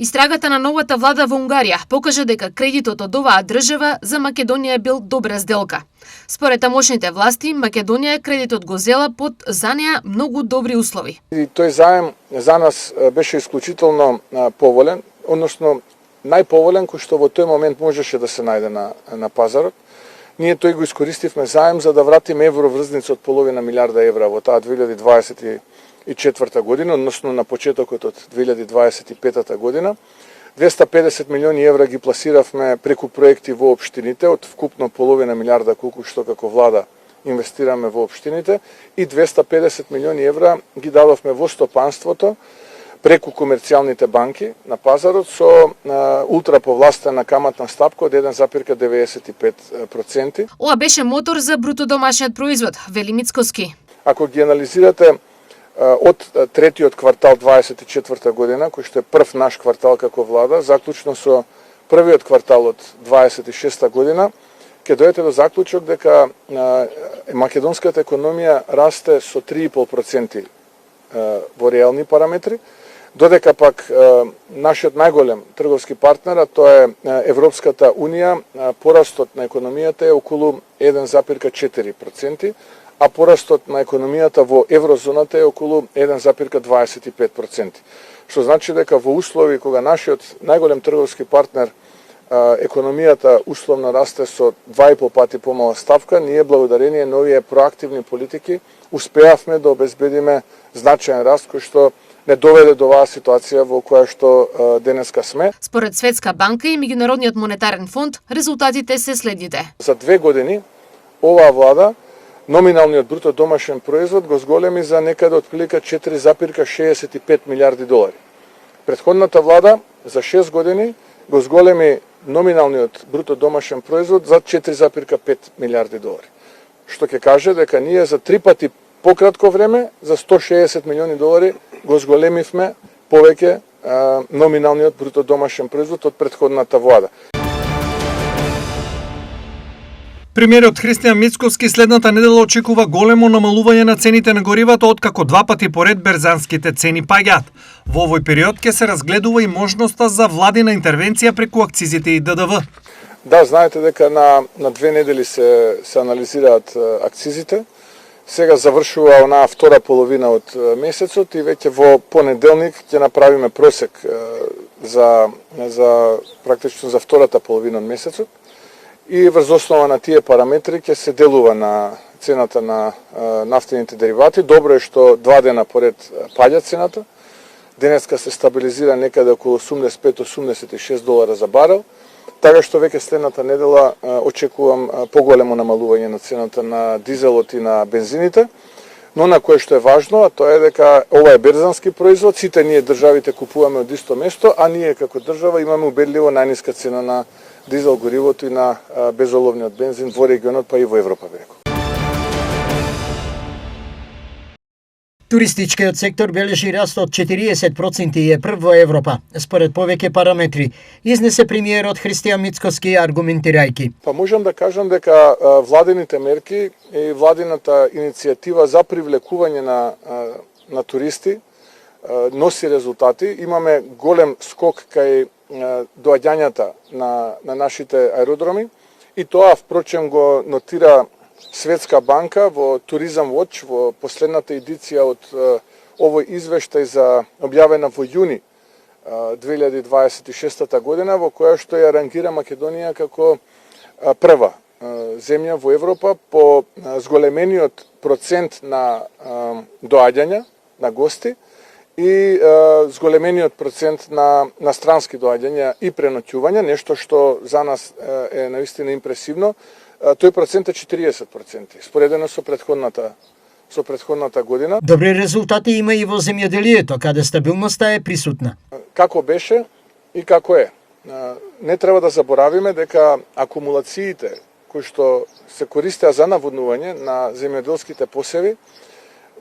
Истрагата на новата влада во Унгарија покажа дека кредитот од оваа држава за Македонија е бил добра сделка. Според тамошните власти, Македонија кредитот го зела под за неа многу добри услови. И тој заем за нас беше исклучително поволен, односно најповолен кој што во тој момент можеше да се најде на пазарот. Ние тој го искористивме заем за да вратиме евроврзница од половина милиарда евра во таа 2024 година, односно на почетокот од 2025 година. 250 милиони евра ги пласиравме преку проекти во општините, од вкупно половина милиарда колку што како влада инвестираме во општините, и 250 милиони евра ги дадовме во стопанството преку комерцијалните банки на пазарот со ултраповластена каматна стапка од 1,95%. Ова беше мотор за бруто домашниот производ, вели Мицкоски. Ако ги анализирате од третиот квартал 24 година, кој што е прв наш квартал како влада, заклучно со првиот квартал од 26 година, ќе дојдете до заклучок дека македонската економија расте со 3,5% во реални параметри, додека пак нашиот најголем трговски партнер, а тоа е Европската Унија, порастот на економијата е околу 1,4%, а порастот на економијата во еврозоната е околу 1,25%. Што значи дека во услови кога нашиот најголем трговски партнер економијата условно расте со 2,5 пати помала ставка, ние благодарение на овие проактивни политики успеавме да обезбедиме значаен раст кој што не доведе до оваа ситуација во која што денеска сме. Според Светска банка и Меѓународниот монетарен фонд, резултатите се следните. За 2 години оваа влада номиналниот бруто домашен производ го зголеми за некаде од прилика 4,65 милиарди долари. Претходната влада за 6 години го зголеми номиналниот бруто домашен производ за 4,5 милиарди долари. Што ќе каже дека ние за 3 пати пократко време, за 160 милиони долари, го зголемивме повеќе номиналниот бруто домашен производ од претходната влада. Премиерот Христијан Мицкоски следната недела очекува големо намалување на цените на горивата, откако 2 пати поред берзанските цени паѓаат. Во овој период ќе се разгледува и можноста за владина интервенција преку акцизите и ДДВ. Да, знаете дека на 2 недели се анализираат акцизите. Сега завршува онаа втора половина од месецот и веќе во понеделник ќе направиме просек за практично за втората половина од месецот. И врз основа на тие параметри ќе се делува на цената на нафтените деривати. Добро е што 2 дена поред паѓа цената. Денеска се стабилизира некаде околу 85-86 долара за барел. Така што веќе следната недела очекувам поголемо намалување на цената на дизелот и на бензините. Но на кое што е важно, а тоа е дека ова е берзански производ, сите ние државите купуваме од исто место, а ние како држава имаме убедливо најниска цена на дизел горивото и на безоловниот бензин во регионот, па и во Европа, би рекол. Туристичкиот сектор бележи раст од 40% и е прв во Европа, според повеќе параметри, изнесе премиерот Христијан Мицкоски аргументирајќи. Па можам да кажам дека владините мерки и владината иницијатива за привлекување на туристи носи резултати. Имаме голем скок кај доаѓањата на нашите аеродроми и тоа впрочем го нотира Светска банка во Tourism Watch во последната едиција од овој извештај за објавена во јуни 2026 година, во која што ја рангира Македонија како прва земја во Европа по зголемениот процент на доаѓања на гости и зголемениот процент на странски доаѓања и преноќувања, нешто што за нас е наистина импресивно. Тој процент е 40%, споредено со претходната година. Добри резултати има и во земјоделието, каде стабилноста е присутна. Како беше и како е. Не треба да заборавиме дека акумулациите кои што се користеа за наводнување на земјоделските посеви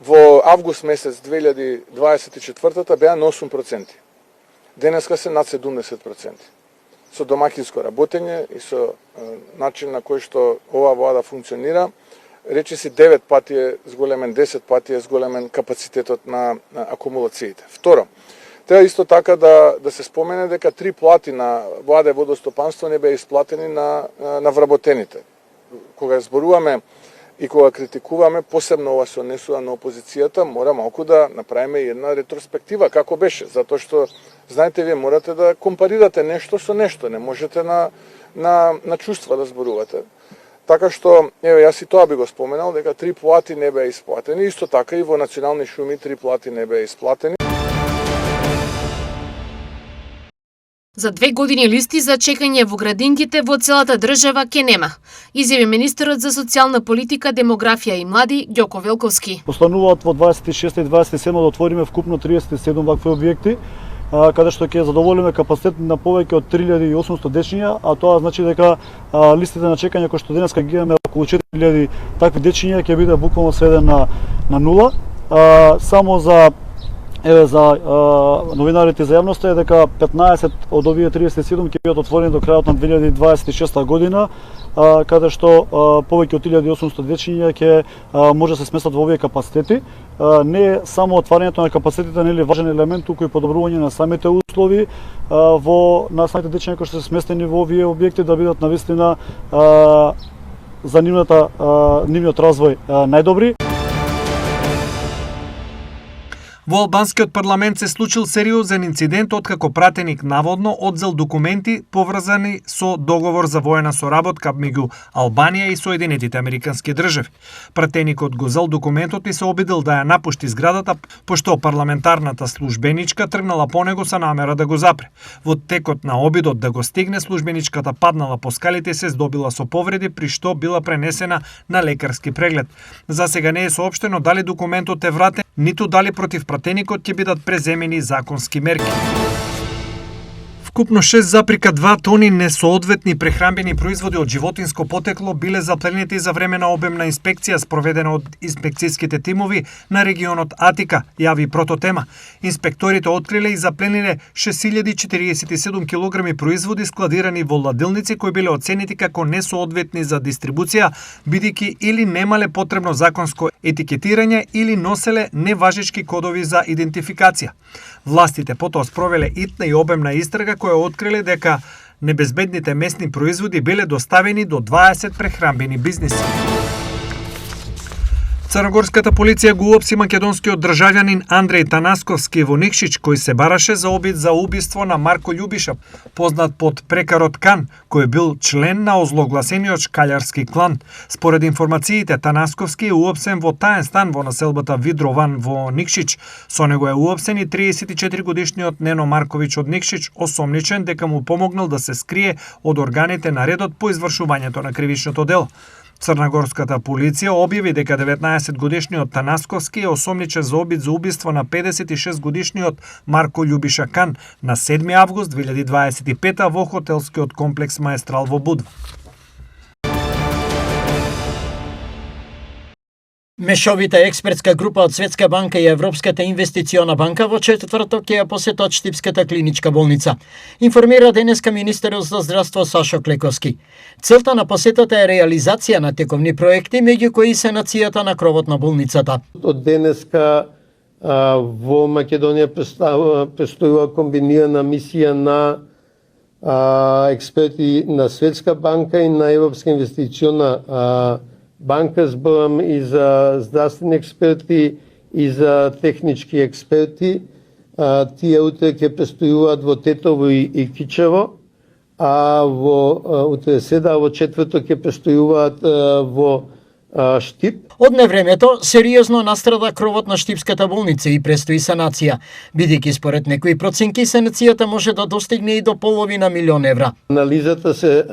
во август месец 2024 беа на 8%. Денеска се над 70%. Со домакинско работење и со начин на кој што ова влада функционира, речиси 9 пати е зголемен, 10 пати е зголемен капацитетот на акумулациите. Второ, Треба исто така да се спомене дека 3 плати на вода и водостопанство не беа исплатени на вработените. Кога зборуваме и кога критикуваме, посебно ова се однесува на опозицијата, мора малку да направиме една ретроспектива како беше, затоа што знаете вие морате да компарирате нешто со нешто, не можете на чувства да зборувате. Така што, еве, јас и тоа би го споменал, дека 3 плати не беа исплатени, исто така и во национални шуми 3 плати не беа исплатени. За 2 години листи за чекање во градинките во целата држава ке нема, изјави министерот за социјална политика, демографија и млади Ѓоко Велковски. Остануваат во 26 и 27 да отвориме вкупно 37 вакви објекти, каде што ќе задоволиме капацитет на повеќе од 3800 дечиња, а тоа значи дека листите на чекање кои што денеска ги имаме околу 4000 такви дечиња ќе биде буквално сведен на нула. Само за новинарите за јавноста е дека 15 од овие 37 ќе бидат отворени до крајот на 2026 година, каде што повеќе од 1800 дечиња ќе може да се сместат во овие капацитети. Не е само отварањето на капацитетите нели важен елемент, туку и подобрување на самите услови на самите дечиња кои што се сместени во овие објекти да бидат навистина за нивниот развој најдобри. Во албанскиот парламент се случил сериозен инцидент откако пратеник наводно одзел документи поврзани со договор за воена соработка меѓу Албанија и Соединетите Американски држави. Пратеникот го зел документот и се обидел да ја напушти зградата, пошто парламентарната службеничка тргнала по него со намера да го запре. Во текот на обидот да го стигне, службеничката паднала по скалите и се здобила со повреди, при што била пренесена на лекарски преглед. За сега не е соопштено дали документот е вратен, ниту дали против пратеникот ќе бидат преземени законски мерки. Вкупно 6,2 тони несоодветни прехранбени производи од животинско потекло биле запленети за време на обемна инспекција спроведена од инспекцијските тимови на регионот Атика, јави Прототема. Инспекторите откриле и заплениле 6047 килограми производи складирани во ладилници кои биле оценети како несоодветни за дистрибуција, бидејќи или немале потребно законско етикетирање или носеле неважечки кодови за идентификација. Властите потоа спровеле итна и обемна истрага која откриле дека небезбедните месни производи биле доставени до 20 прехранбени бизниси. Црногорската полиција го уапси македонскиот државјанин Андреј Танасковски во Никшич, кој се бараше за обид за убиство на Марко Љубиша, познат под прекарот Кан, кој бил член на озлогласениот шкалјарски клан. Според информациите, Танасковски е уапсен во таен стан во населбата Видрован во Никшич. Со него е уапсен и 34 годишниот Нено Марковиќ од Никшич, осомничен дека му помогнал да се скрие од органите на редот по извршувањето на кривичното дело. Црногорската полиција објави дека 19-годишниот Танасковски е осомничен за обид за убиство на 56-годишниот Марко Љубиша Кан на 7 август 2025 во хотелскиот комплекс Маестрал во Будва. Мешовита експертска група од Светска банка и Европската инвестициона банка во четврток ќе ја посетат Штипската клиничка болница, информира денеска министерот за здравство Сашо Клековски. Целта на посетата е реализација на тековни проекти, меѓу кои санацијата на кровот на болницата. Од денеска во Македонија престојува комбинирана мисија на експерти на Светска банка и на Европска инвестициона банка, зборам и за здравствени експерти и за технички експерти. Тие утре ќе престојуваат во Тетово и Кичево, а утре седа, во четврток ќе престојуваат во Штип. Од невремето сериозно настрада кровот на Штипската болница и престои санација, бидејќи според некои проценки санацијата може да достигне и до $500,000 евра. Анализата се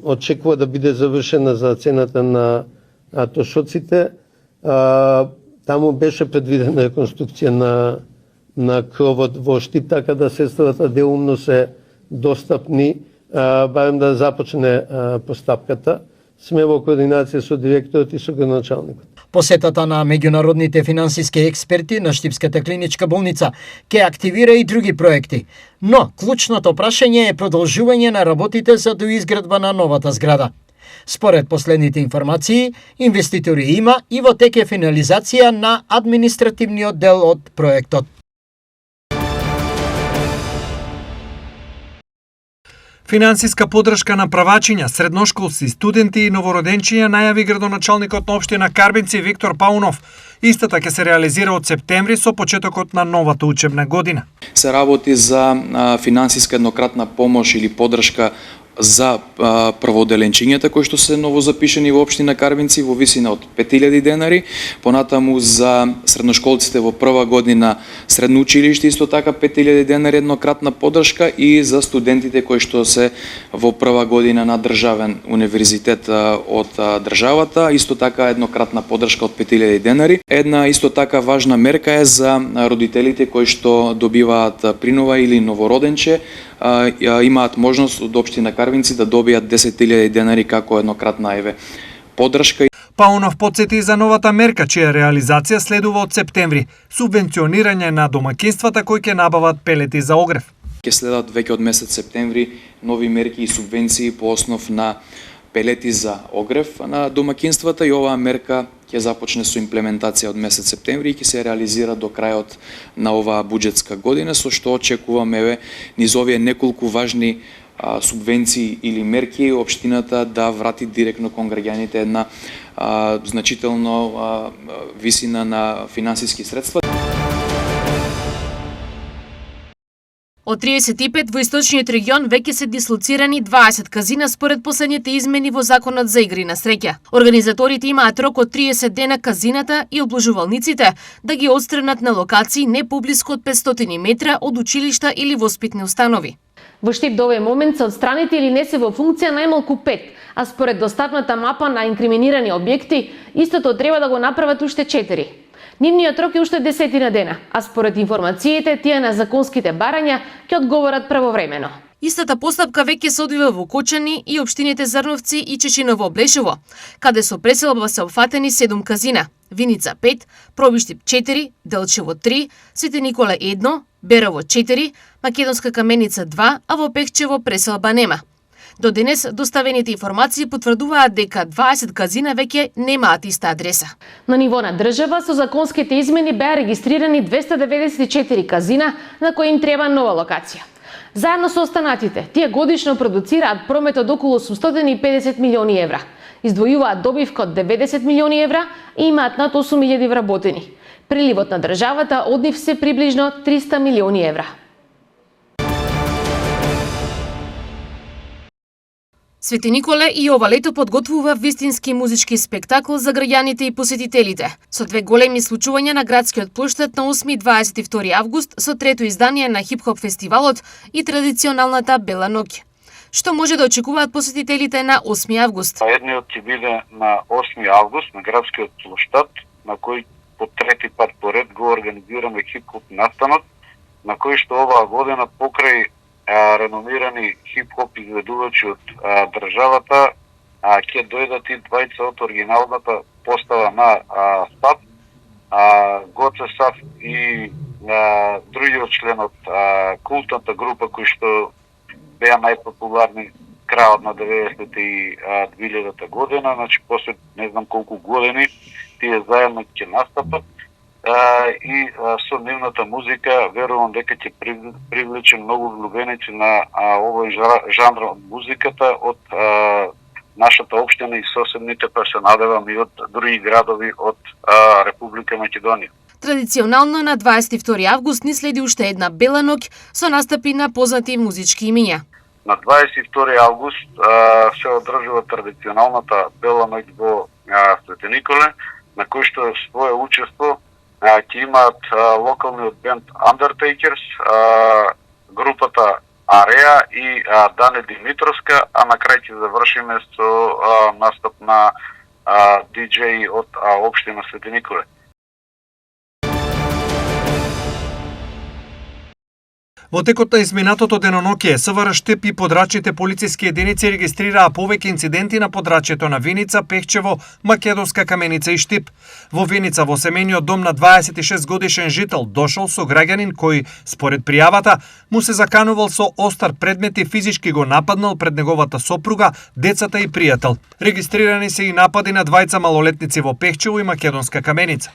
очекува да биде завршена за цената на трошоците. Таму беше предвидена реконструкција на кровот во Штип, така да средствата делумно се достапни, барем да започне постапката. Сме во координација со директорот и со градоначалникот. Посетата на меѓународните финансиски експерти на Штипската клиничка болница ќе активира и други проекти, но клучното прашање е продолжување на работите за доизградба на новата зграда. Според последните информации, инвеститори има и во тек е финализација на административниот дел од проектот. Финансиска поддршка на правачиња, средношколци, студенти и новороденчиња најави градоначалникот на општина Карбинци Виктор Паунов. Истата ќе се реализира од септември со почетокот на новата учебна година. Се работи за финансиска еднократна помош или поддршка за прводеленчињата кои што се новозапишени во општина Карбинци во висина од 5000 денари, понатаму за средношколците во прва година средно училиште исто така 5000 денари еднократна поддршка и за студентите кои што се во прва година на државен универзитет од државата, исто така еднократна поддршка од 5000 денари. Една исто така важна мерка е за родителите кои што добиваат принова или новороденче, имаат можност од општина Карбинци да добијат 10.000 денари како еднократна поддршка. Паунов потсети за новата мерка, чија реализација следува од септември, субвенционирање на домаќинствата кои ќе набават пелети за огрев. Ќе следат веќе од месец септември нови мерки и субвенции по основ на пелети за огрев на домаќинствата и оваа мерка ќе започне со имплементација од месец септември и ќе се реализира до крајот на оваа буџетска година, со што очекуваме низ овие неколку важни субвенции или мерки општината да врати директно кон граѓаните една значително висина на финансиски средства. Од 35 во источниот регион веќе се дислоцирани 20 казина според последните измени во Законот за игри на среќа. Организаторите имаат рок од 30 дена казината и обложувалниците да ги отстранат на локации не поблиску од 500 метра од училишта или воспитни установи. Во Штип до овој момент се отстраните или не се во функција најмалку 5, а според достапната мапа на инкриминирани објекти, истото треба да го направат уште 4. Нивниот рок е уште 10 дена, а според информациите, тие на законските барања ќе одговорат правовремено. Истата постапка веќе се одвива во Кочани и општините Зрновци и Чечиново-Облешово, каде со преселба се опфатени 7 казина: Виница 5, Пробиштип 4, Делчево 3, Свети Николе 1, Берово 4, Македонска каменица 2, а во Пехчево преселба нема. До денес доставените информации потврдуваат дека 20 казина веќе немаат иста адреса. На ниво на држава со законските измени беа регистрирани 294 казина на кои им треба нова локација. Заедно со останатите, тие годишно продуцираат промет од околу 850 милиони евра, издвојуваат добивка од 90 милиони евра и имаат над 8000 вработени. Приливот на државата од нив се приближно 300 милиони евра. Свети Николе и ова лето подготвува вистински музички спектакл за граѓаните и посетителите, со две големи случувања на градскиот плоштад на 8 и 22 август со трето издание на хип-хоп фестивалот и традиционалната Бела ноќ. Што може да очекуваат посетителите на 8 август? Едниот ќе биде на 8 август на градскиот плоштад, на кој по трети пат поред го организираме хип-хоп настанот, на кој што оваа година покрај реномирани хип-хоп изведувачи од државата ќе дојдат и двајца од оригиналната постава на САФ, Гоце САФ и другиот член од култната група кои што беа најпопуларни крајот на 90-те и 2000-та година, значи после не знам колку години тие заедно ќе настапат. И со нивната музика верувам дека ќе привлече многу влюбеници на овој жанр од музиката од нашата општина и соседните, па се надевам и од други градови од Република Македонија. Традиционално на 22 август ни следи уште една Бела ноќ со настапи на познати музички имиња. На 22 август се одржува традиционалната Бела ноќ во Свети Николе, на кој што свое учество ќе имаат локалниот бенд Undertakers, групата Ареа и Дане Димитровска, а на крај ќе завршиме со настап на диџеи од општина Свети Николе. Во текот на изминатото деноноќе, СВР Штип и подрачните полициски единици регистрираа повеќе инциденти на подрачјето на Виница, Пехчево, Македонска каменица и Штип. Во Виница, во семејниот дом на 26 годишен жител дошол со граѓанин кој, според пријавата, му се заканувал со остар предмет и физички го нападнал пред неговата сопруга, децата и пријател. Регистрирани се и напади на двајца малолетници во Пехчево и Македонска каменица.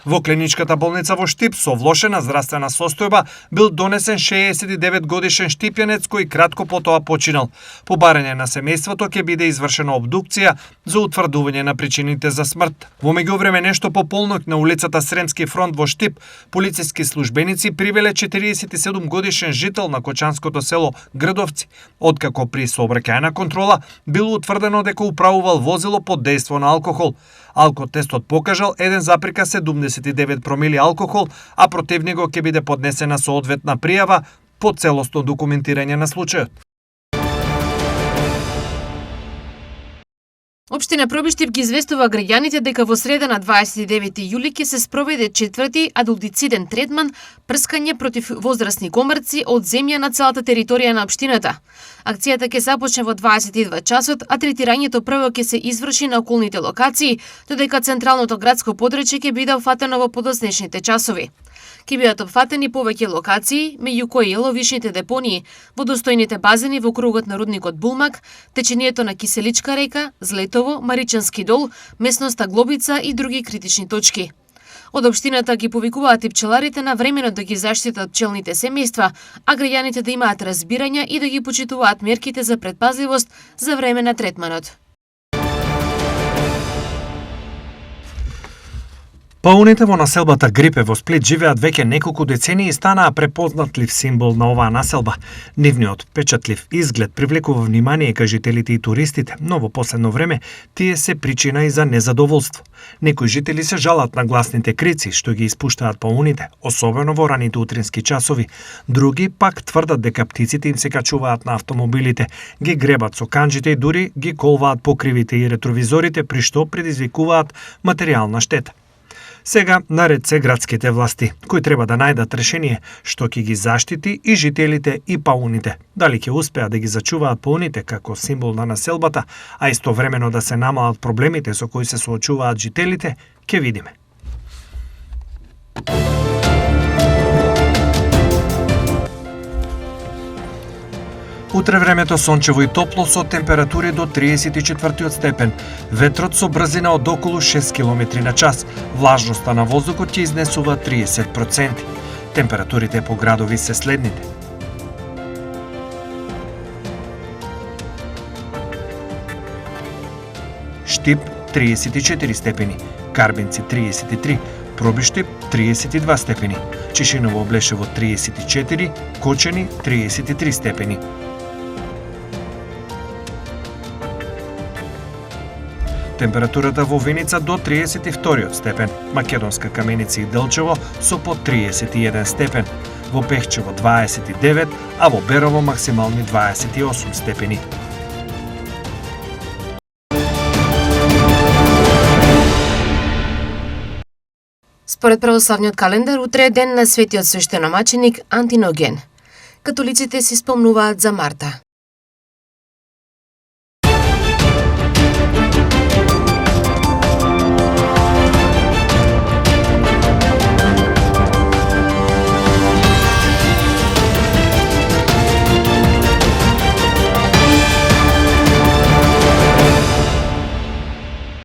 Во клиничката болница во Штип со влошена здравствена состојба бил донесен 69 годишен штипјанец кој кратко потоа починал. По барање на семејството ќе биде извршена обдукција за утврдување на причините за смрт. Во меѓувреме нешто по полнок на улицата Сремски фронт во Штип, полициски службеници привеле 47 годишен жител на кочанското село Грдовци, откако при сообраќајна контрола било утврдено дека управувал возило под дејство на алкохол. Алкотестот покажал 1,79 промили алкохол, а против него ќе биде поднесена соодветна пријава по целосно документирање на случајот. Општина Пробиштип ги известува граѓаните дека во среда на 29 јули ќе се спроведе 4-ти адултициден третман прскање против возрастни комарци од земја на целата територија на општината. Акцијата ќе започне во 22 часот, а третирањето прво ќе се изврши на околните локации, додека централното градско подрачје ќе биде опфатено во подоцнешните часови. Ќе бидат опфатени повеќе локации, меѓу кои ловишните депонии, водостојните базени во кругот на рудникот Булмак, течението на Киселичка река, Злетово, Маричански дол, местноста Глобица и други критични точки. Од општината ги повикуваат и пчеларите на времено да ги заштитат пчелните семејства, а граѓаните да имаат разбирање и да ги почитуваат мерките за претпазливост за време на третманот. Пауните во населбата Грипе во Сплит живеат веќе неколку децении и станаа препознатлив символ на оваа населба. Нивниот печатлив изглед привлекува внимание кај жителите и туристите, но во последно време тие се причина и за незадоволство. Некои жители се жалат на гласните крици што ги испуштаат пауните, особено во раните утрински часови. Други пак тврдат дека птиците им се качуваат на автомобилите, ги гребат со канџите и дури ги колваат покривите и ретровизорите, при што предизвикуваат материјална штета. Сега наред се градските власти, кои треба да најдат решение што ќе ги заштити и жителите и пауните. Дали ќе успеат да ги зачуваат пауните како символ на населбата, а истовремено да се намалат проблемите со кои се соочуваат жителите, ќе видиме. Утре времето сончево и топло со температури до 34 степен. Ветрот со брзина од околу 6 км на час. Влажноста на воздухот ќе изнесува 30%. Температурите по градови се следните: Штип 34 степени, Карбинци 33, Пробиштип 32 степени, Чишиново Облешево 34, Кочани 33 степени. Температурата во Виница до 32 степен, Македонска Каменица и Делчево со по 31 степен, во Пехчево 29, а во Берово максимални 28 степени. Според православниот календар, утре е ден на светиот свештеномаченик Антиноген. Католиците се спомнуваат за Марта.